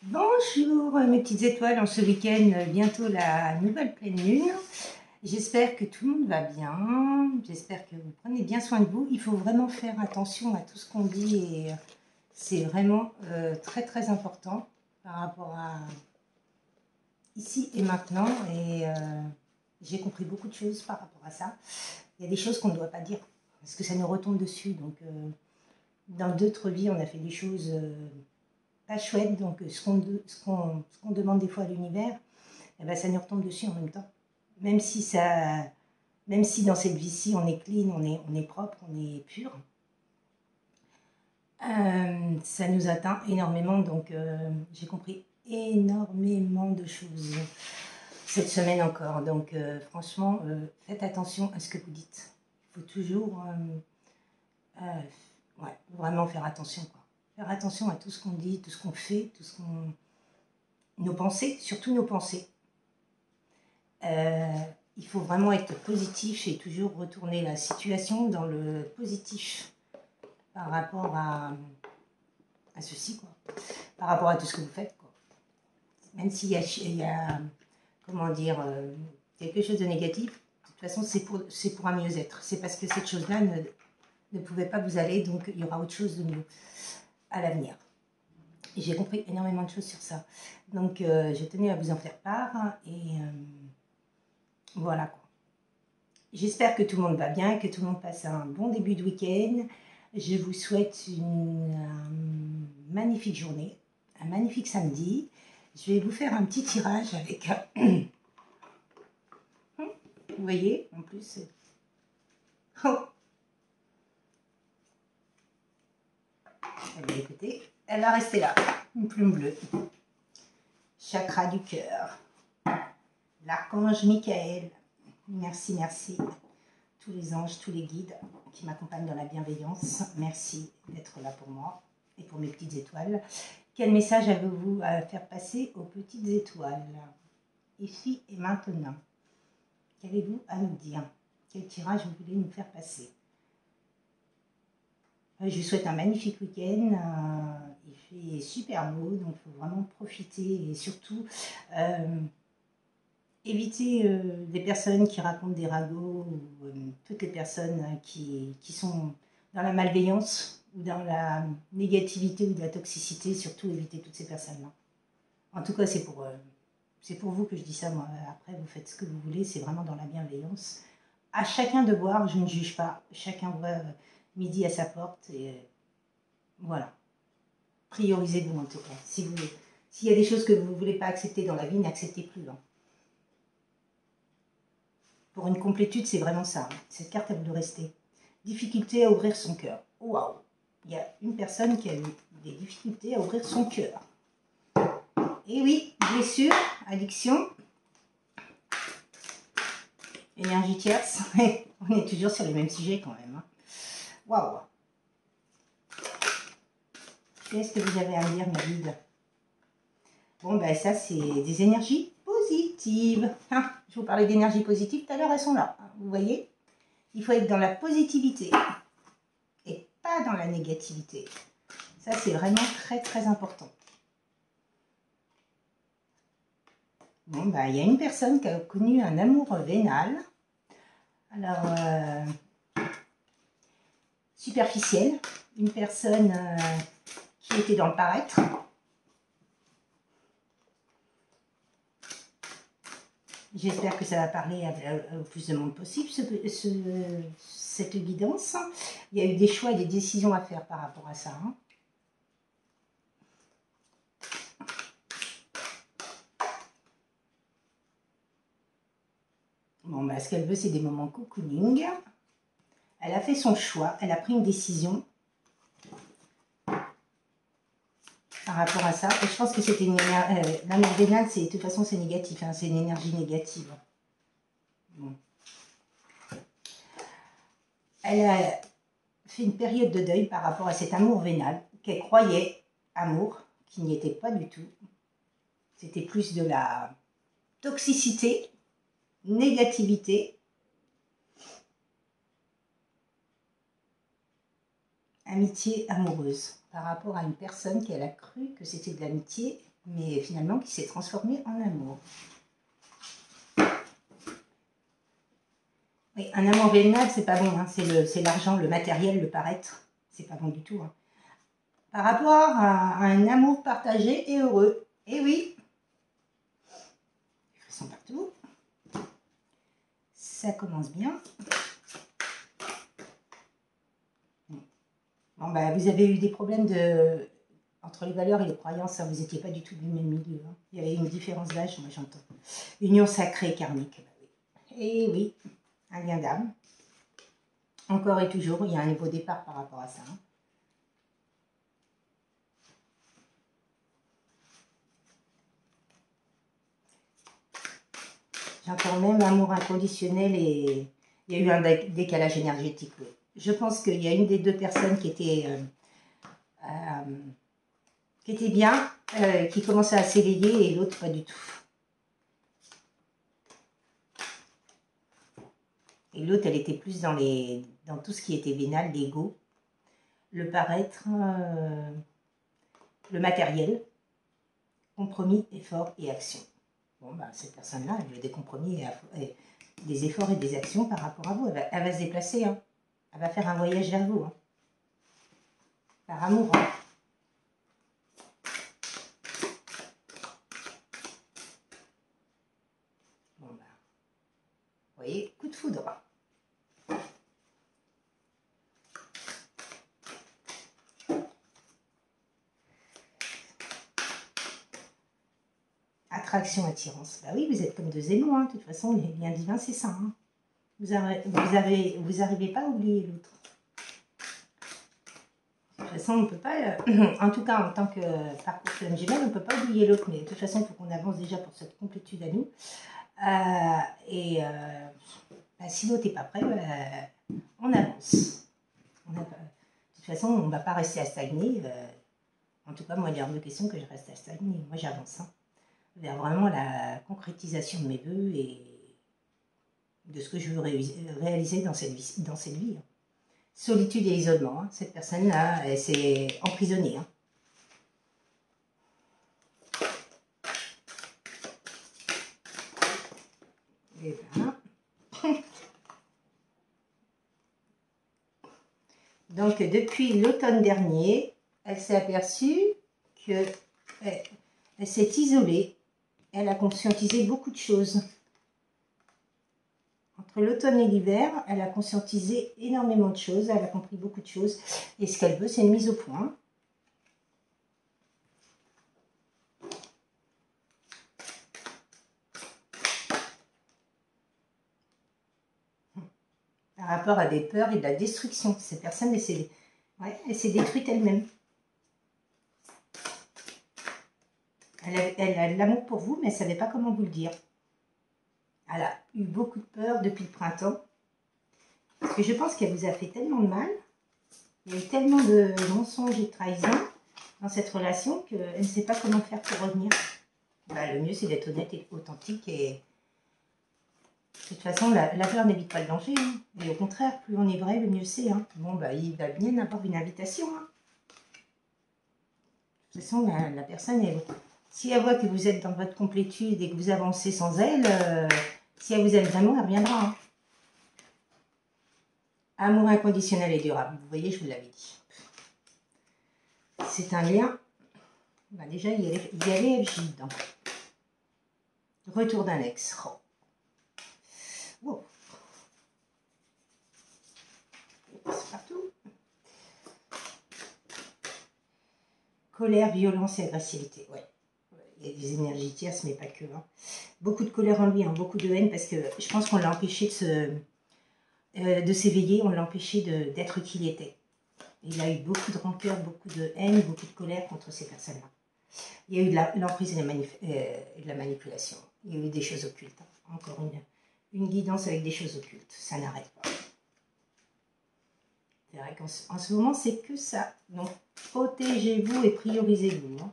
Bonjour mes petites étoiles, en ce week-end, bientôt la nouvelle pleine lune. J'espère que tout le monde va bien, j'espère que vous prenez bien soin de vous. Il faut vraiment faire attention à tout ce qu'on dit et c'est vraiment très très important par rapport à ici et maintenant. Et j'ai compris beaucoup de choses par rapport à ça. Il y a des choses qu'on ne doit pas dire parce que ça nous retombe dessus. Donc dans d'autres vies, on a fait des choses pas chouettes. Donc ce qu'on demande des fois à l'univers, eh ben, ça nous retombe dessus en même temps. Même si dans cette vie-ci, on est clean, on est propre, on est pur, ça nous atteint énormément. Donc, j'ai compris énormément de choses cette semaine encore. Donc, franchement, faites attention à ce que vous dites. Il faut toujours ouais, vraiment faire attention, quoi. Faire attention à tout ce qu'on dit, tout ce qu'on fait, nos pensées, surtout nos pensées. Il faut vraiment être positif et toujours retourner la situation dans le positif par rapport à ceci, quoi. Par rapport à tout ce que vous faites, quoi. Même s'il y a comment dire, quelque chose de négatif, de toute façon, c'est pour un mieux-être. C'est parce que cette chose-là ne pouvait pas vous aller, donc il y aura autre chose de mieux à l'avenir. Et j'ai compris énormément de choses sur ça. Donc, j'ai tenu à vous en faire part et voilà, quoi. J'espère que tout le monde va bien, que tout le monde passe un bon début de week-end. Je vous souhaite une magnifique journée, un magnifique samedi. Je vais vous faire un petit tirage avec... Vous voyez, en plus... Oh. Eh bien, écoutez, elle va rester là, une plume bleue. Chakra du cœur. L'archange Michael. Merci, merci. Tous les anges, tous les guides qui m'accompagnent dans la bienveillance. Merci d'être là pour moi et pour mes petites étoiles. Quel message avez-vous à faire passer aux petites étoiles, ici et maintenant? Qu'avez-vous à nous dire? Quel tirage vous voulez nous faire passer? Je vous souhaite un magnifique week-end. Il fait super beau, donc il faut vraiment profiter et surtout éviter des personnes qui racontent des ragots ou toutes les personnes qui sont dans la malveillance ou dans la négativité ou de la toxicité, surtout éviter toutes ces personnes-là. En tout cas, c'est pour vous que je dis ça, moi. Après, vous faites ce que vous voulez, c'est vraiment dans la bienveillance. À chacun de voir, je ne juge pas. Chacun voit midi à sa porte et voilà. Priorisez-vous en tout cas. S'il y a des choses que vous ne voulez pas accepter dans la vie, n'acceptez plus. Hein. Pour une complétude, c'est vraiment ça. Cette carte, elle doit rester. Difficulté à ouvrir son cœur. Waouh! Il y a une personne qui a eu des difficultés à ouvrir son cœur. Et oui, blessure, addiction, énergie tierce. On est toujours sur les mêmes sujets quand même. Waouh! Qu'est-ce que vous avez à me dire, ma guide? Bon, ben ça, c'est des énergies positives. Ah, je vous parlais d'énergie positive, tout à l'heure, elles sont là. Vous voyez? Il faut être dans la positivité et pas dans la négativité. Ça, c'est vraiment très, très important. Bon, ben, il y a une personne qui a connu un amour vénal. Alors, superficiel. Une personne qui était dans le paraître. J'espère que ça va parler au plus de monde possible, cette guidance. Il y a eu des choix et des décisions à faire par rapport à ça. Hein. Bon, bah, ce qu'elle veut, c'est des moments cocooning. Elle a fait son choix, elle a pris une décision par rapport à ça. Et je pense que c'était une énergie... l'amour vénal, de toute façon, c'est négatif. Hein, c'est une énergie négative. Bon. Elle a fait une période de deuil par rapport à cet amour vénal qu'elle croyait amour, qui n'y était pas du tout. C'était plus de la toxicité, négativité, amitié amoureuse par rapport à une personne qu'elle a cru que c'était de l'amitié mais finalement qui s'est transformé en amour. Oui, un amour vénal, c'est pas bon, hein. C'est l'argent, le matériel, le paraître. C'est pas bon du tout. Hein. Par rapport à un amour partagé et heureux. Et oui, ils sont partout. Ça commence bien. Bon, bah, vous avez eu des problèmes entre les valeurs et les croyances, hein, vous n'étiez pas du tout du même milieu. Hein. Il y avait une différence d'âge, moi j'entends. Union sacrée karmique. Bah, oui. Et oui, un lien d'âme. Encore et toujours, il y a un nouveau départ par rapport à ça. Hein. J'entends même amour inconditionnel et il y a eu un décalage énergétique. Oui. Je pense qu'il y a une des deux personnes qui était bien, qui commençait à s'éveiller et l'autre pas du tout. Et l'autre, elle était plus dans tout ce qui était vénal, l'ego, le paraître, le matériel, compromis, effort et action. Bon, bah, cette personne-là, elle veut des compromis, et des efforts et des actions par rapport à vous. Elle va se déplacer, hein. Elle va faire un voyage vers vous, hein. Par amour. Hein. Bon, bah, vous voyez, coup de foudre. Attraction, attirance. Bah oui, vous êtes comme deux aimants, hein. De toute façon, les liens divins, c'est ça. Hein. Vous n'arrivez pas à oublier l'autre. De toute façon, on ne peut pas, en tout cas en tant que parcours flamme jumelle, on ne peut pas oublier l'autre, mais de toute façon, il faut qu'on avance déjà pour cette complétude à nous. Bah, si l'autre n'est pas prêt, on avance. De toute façon, on ne va pas rester à stagner. En tout cas, moi, il est hors de question que je reste à stagner. Moi, j'avance. Hein, vers vraiment la concrétisation de mes vœux et de ce que je veux réaliser dans cette vie. Hein. Solitude et isolement. Hein. Cette personne-là, elle s'est emprisonnée. Hein. Et voilà. Donc, depuis l'automne dernier, elle s'est aperçue qu'elle s'est isolée. Elle a conscientisé beaucoup de choses. Entre l'automne et l'hiver, elle a conscientisé énormément de choses. Elle a compris beaucoup de choses. Et ce qu'elle veut, c'est une mise au point. Par rapport à des peurs et de la destruction. Cette personne, elle s'est détruite elle-même. Elle a de l'amour pour vous, mais elle ne savait pas comment vous le dire. Elle a eu beaucoup de peur depuis le printemps. Parce que je pense qu'elle vous a fait tellement de mal. Il y a eu tellement de mensonges et de trahisons dans cette relation qu'elle ne sait pas comment faire pour revenir. Bah, le mieux, c'est d'être honnête et authentique. Et de toute façon, la peur n'évite pas le danger. Hein. Et au contraire, plus on est vrai, le mieux c'est. Hein. Bon, bah, il va bien avoir une invitation. Hein. De toute façon, la personne, si elle voit que vous êtes dans votre complétude et que vous avancez sans elle, si elle vous aime vraiment, elle reviendra. Hein. Amour inconditionnel et durable. Vous voyez, je vous l'avais dit. C'est un lien. Bah, déjà, il y a les FJ dedans. Retour d'un ex. Oh. Wow. C'est partout. Colère, violence et agressivité. Ouais. Il y a des énergies tierces, mais pas que. Hein. Beaucoup de colère en lui, hein, beaucoup de haine, parce que je pense qu'on l'a empêché de s'éveiller, on l'a empêché d'être qui il était. Il a eu beaucoup de rancœur, beaucoup de haine, beaucoup de colère contre ces personnes-là. Il y a eu de l'emprise et de la manipulation. Il y a eu des choses occultes. Hein. Encore une guidance avec des choses occultes. Ça n'arrête pas. C'est vrai qu'en ce moment, c'est que ça. Donc, protégez-vous et priorisez-vous. Hein.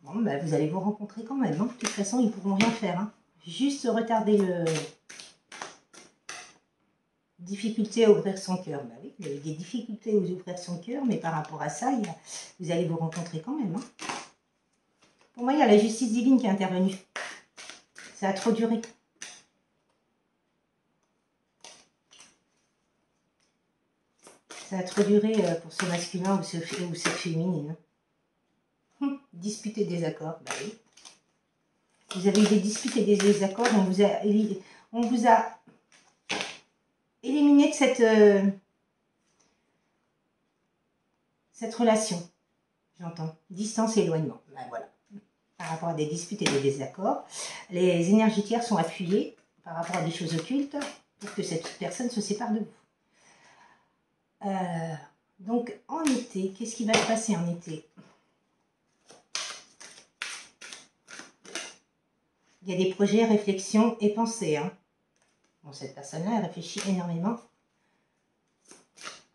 Bon, bah, vous allez vous rencontrer quand même. Hein. De toute façon, ils ne pourront rien faire. Hein. Juste retarder le... Difficulté à ouvrir son cœur. Bah oui, il y a des difficultés à ouvrir son cœur, mais par rapport à ça, vous allez vous rencontrer quand même. Hein. Pour moi, il y a la justice divine qui est intervenue. Ça a trop duré. Ça a trop duré pour ce masculin ou cette féminine. Dispute et désaccord, bah oui. Vous avez eu des disputes et des désaccords, on vous a éliminé de cette relation. J'entends. Distance et éloignement. Ben voilà. Par rapport à des disputes et des désaccords, les énergies tiers sont appuyées par rapport à des choses occultes pour que cette personne se sépare de vous. Donc, en été, qu'est-ce qui va se passer en été? Il y a des projets, réflexions et pensées. Hein. Bon, cette personne-là, elle réfléchit énormément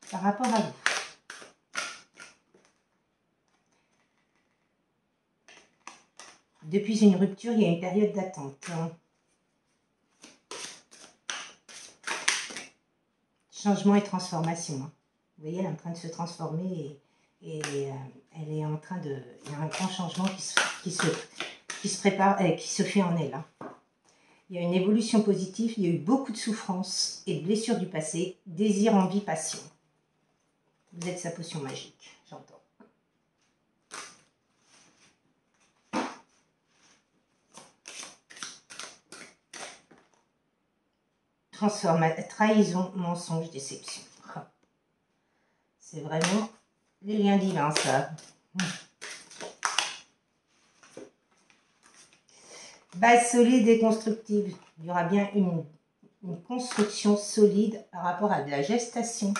par rapport à vous. Depuis une rupture, il y a une période d'attente. Changement et transformation. Vous voyez, elle est en train de se transformer et elle est en train de... Il y a un grand changement qui se prépare, qui se fait en elle. Il y a une évolution positive, il y a eu beaucoup de souffrances et de blessures du passé, désir, envie, passion. Vous êtes sa potion magique, j'entends. Trahison, mensonge, déception. C'est vraiment les liens divins, ça. Base solide et constructive. Il y aura bien une construction solide par rapport à de la gestation.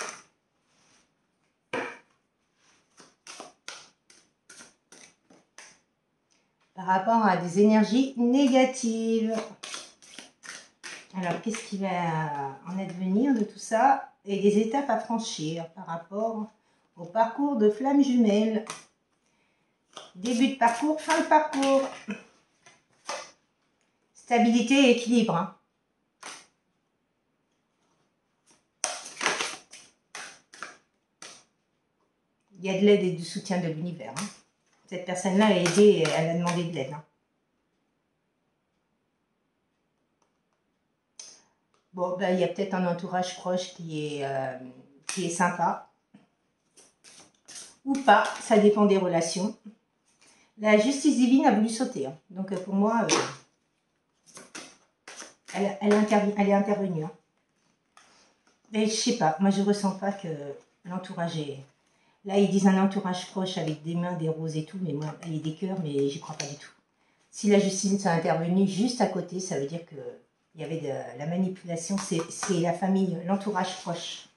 Par rapport à des énergies négatives. Alors, qu'est-ce qui va en advenir de tout ça? Et des étapes à franchir par rapport au parcours de flamme jumelle. Début de parcours, fin de parcours. Stabilité et équilibre. Hein. Il y a de l'aide et du soutien de l'univers. Hein. Cette personne-là a aidé, elle a demandé de l'aide. Hein. Bon, ben, il y a peut-être un entourage proche qui est sympa. Ou pas, ça dépend des relations. La justice divine a voulu sauter. Hein. Donc pour moi, elle est intervenue. Hein. Mais je sais pas, moi je ressens pas que l'entourage est... Là, ils disent un entourage proche avec des mains, des roses et tout, mais moi, il y a des cœurs, mais j'y crois pas du tout. Si la justice a intervenu juste à côté, ça veut dire que il y avait de la manipulation, c'est la famille, l'entourage proche.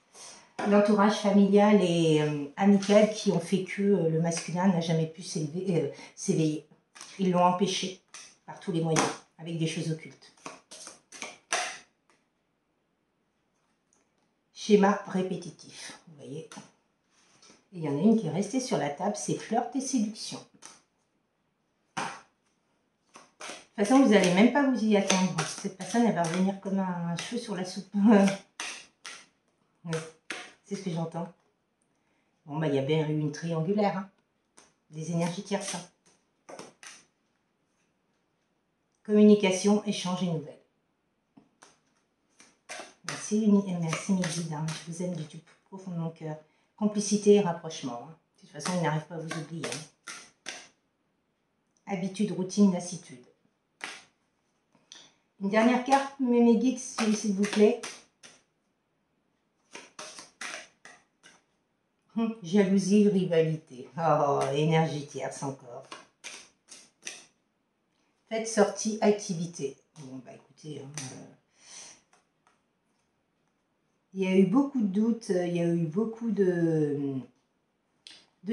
L'entourage familial et amical qui ont fait que le masculin n'a jamais pu s'éveiller. Ils l'ont empêché par tous les moyens, avec des choses occultes. Schéma répétitif, vous voyez. Et il y en a une qui est restée sur la table, c'est flirt et séduction. De toute façon, vous n'allez même pas vous y attendre. Cette personne, elle va revenir comme un cheveu sur la soupe. Oui, c'est ce que j'entends. Bon, bah, il y a bien eu une triangulaire. Hein. Des énergies tierces. Hein. Communication, échange et nouvelles. Merci, merci mes guides. Hein. Je vous aime du tout profond de mon cœur. Complicité et rapprochement. Hein. De toute façon, ils n'arrivent pas à vous oublier. Hein. Habitude, routine, lassitude. Une dernière carte, mes guides, s'il vous plaît. Jalousie, rivalité. Oh, énergie tierce encore. Faites, sortie, activité. Bon, bah écoutez, hein, il y a eu beaucoup de doutes, il y a eu beaucoup de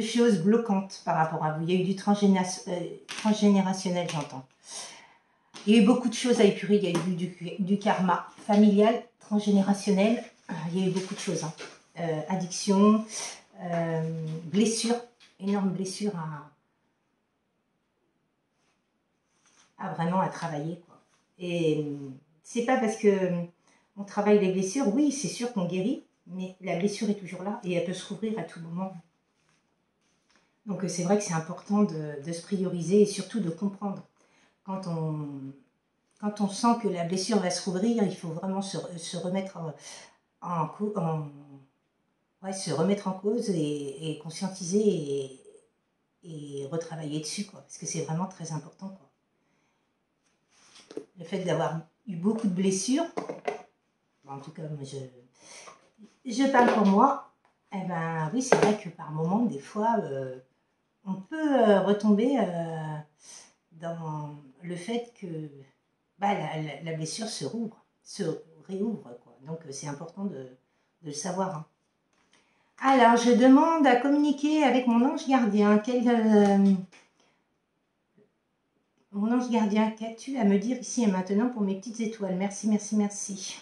choses bloquantes par rapport à vous. Il y a eu du transgénérationnel, j'entends. Il y a eu beaucoup de choses à épurer. Il y a eu du karma familial, transgénérationnel. Il y a eu beaucoup de choses. Hein. Addiction, blessure, énorme blessure vraiment à travailler. Quoi. Et c'est pas parce que on travaille les blessures, oui, c'est sûr qu'on guérit, mais la blessure est toujours là et elle peut se rouvrir à tout moment. Donc c'est vrai que c'est important de se prioriser et surtout de comprendre. Quand on sent que la blessure va se rouvrir, il faut vraiment se remettre se remettre en cause et conscientiser et retravailler dessus, quoi, parce que c'est vraiment très important, quoi. Le fait d'avoir eu beaucoup de blessures, en tout cas, moi, je parle pour moi, eh ben oui, c'est vrai que par moments, des fois, on peut retomber dans le fait que la blessure se réouvre, quoi. Donc c'est important de le savoir, hein. Alors, je demande à communiquer avec mon ange gardien. Mon ange gardien, qu'as-tu à me dire ici et maintenant pour mes petites étoiles? Merci, merci, merci.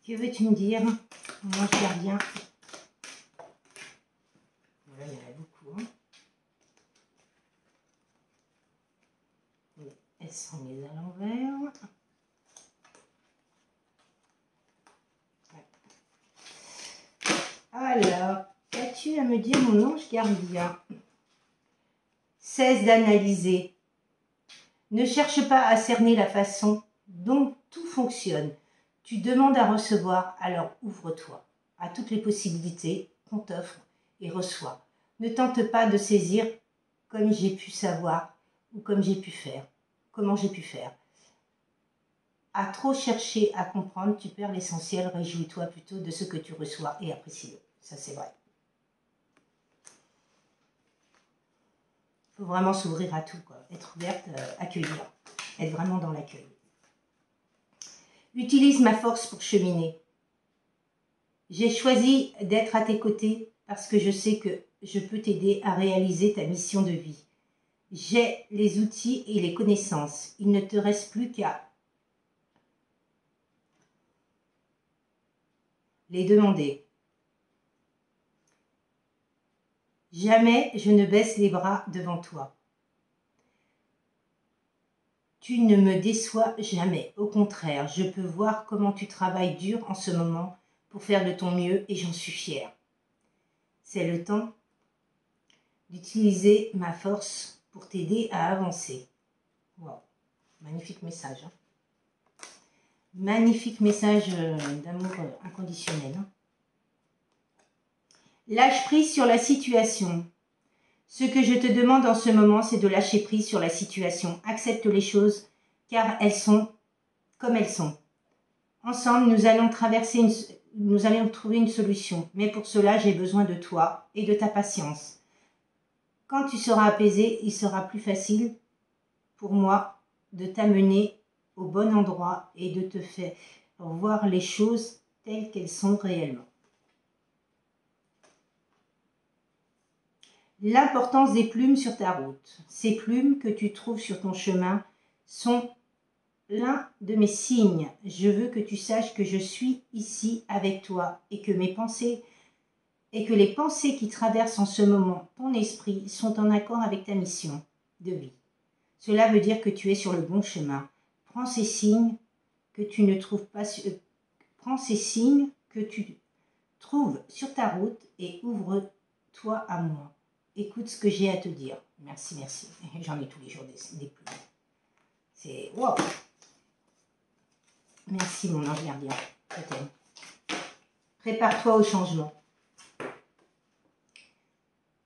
Que veux-tu me dire, mon ange gardien? Voilà, il y en a beaucoup, hein. Elles sont mises à l'envers. Alors, qu'as-tu à me dire, mon ange gardien? Cesse d'analyser. Ne cherche pas à cerner la façon dont tout fonctionne. Tu demandes à recevoir, alors ouvre-toi à toutes les possibilités qu'on t'offre et reçois. Ne tente pas de saisir comme j'ai pu savoir ou comme j'ai pu faire, comment j'ai pu faire. À trop chercher à comprendre, tu perds l'essentiel. Réjouis-toi plutôt de ce que tu reçois et apprécie-le. Ça, c'est vrai. Il faut vraiment s'ouvrir à tout, quoi. Être ouverte, accueillir, être vraiment dans l'accueil. Utilise ma force pour cheminer. J'ai choisi d'être à tes côtés parce que je sais que je peux t'aider à réaliser ta mission de vie. J'ai les outils et les connaissances. Il ne te reste plus qu'à les demander. Jamais je ne baisse les bras devant toi. Tu ne me déçois jamais. Au contraire, je peux voir comment tu travailles dur en ce moment pour faire de ton mieux et j'en suis fière. C'est le temps d'utiliser ma force pour t'aider à avancer. Wow, magnifique message, hein. Magnifique message d'amour inconditionnel, hein. Lâche prise sur la situation. Ce que je te demande en ce moment, c'est de lâcher prise sur la situation. Accepte les choses car elles sont comme elles sont. Ensemble, nous allons trouver une solution. Mais pour cela, j'ai besoin de toi et de ta patience. Quand tu seras apaisé, il sera plus facile pour moi de t'amener au bon endroit et de te faire voir les choses telles qu'elles sont réellement. L'importance des plumes sur ta route. Ces plumes que tu trouves sur ton chemin sont l'un de mes signes. Je veux que tu saches que je suis ici avec toi et que les pensées qui traversent en ce moment ton esprit sont en accord avec ta mission de vie. Cela veut dire que tu es sur le bon chemin. Prends ces signes que tu trouves sur ta route et ouvre-toi à moi. Écoute ce que j'ai à te dire. Merci, merci. J'en ai tous les jours des plumes. C'est wow. Merci mon ange gardien. Je t'aime. Prépare-toi au changement.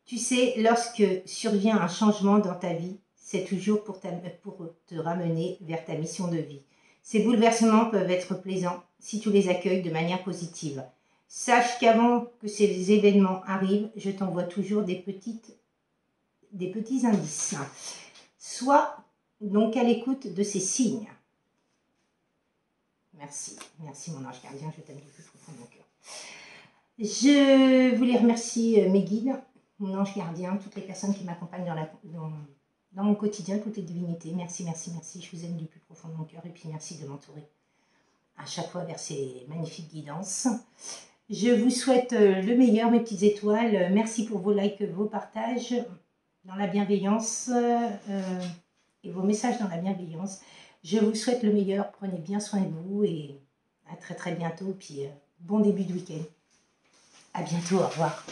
Tu sais, lorsque survient un changement dans ta vie, c'est toujours pour te ramener vers ta mission de vie. Ces bouleversements peuvent être plaisants si tu les accueilles de manière positive. Sache qu'avant que ces événements arrivent, je t'envoie toujours des petits indices. Sois donc à l'écoute de ces signes. Merci, merci mon ange gardien, je t'aime du plus profond de mon cœur. Je voulais remercier mes guides, mon ange gardien, toutes les personnes qui m'accompagnent dans mon quotidien, toutes les divinités. Merci, merci, merci, je vous aime du plus profond de mon cœur et puis merci de m'entourer à chaque fois vers ces magnifiques guidances. Je vous souhaite le meilleur, mes petites étoiles. Merci pour vos likes, vos partages dans la bienveillance et vos messages dans la bienveillance. Je vous souhaite le meilleur, prenez bien soin de vous et À très très bientôt, puis bon début de week-end. À bientôt, au revoir.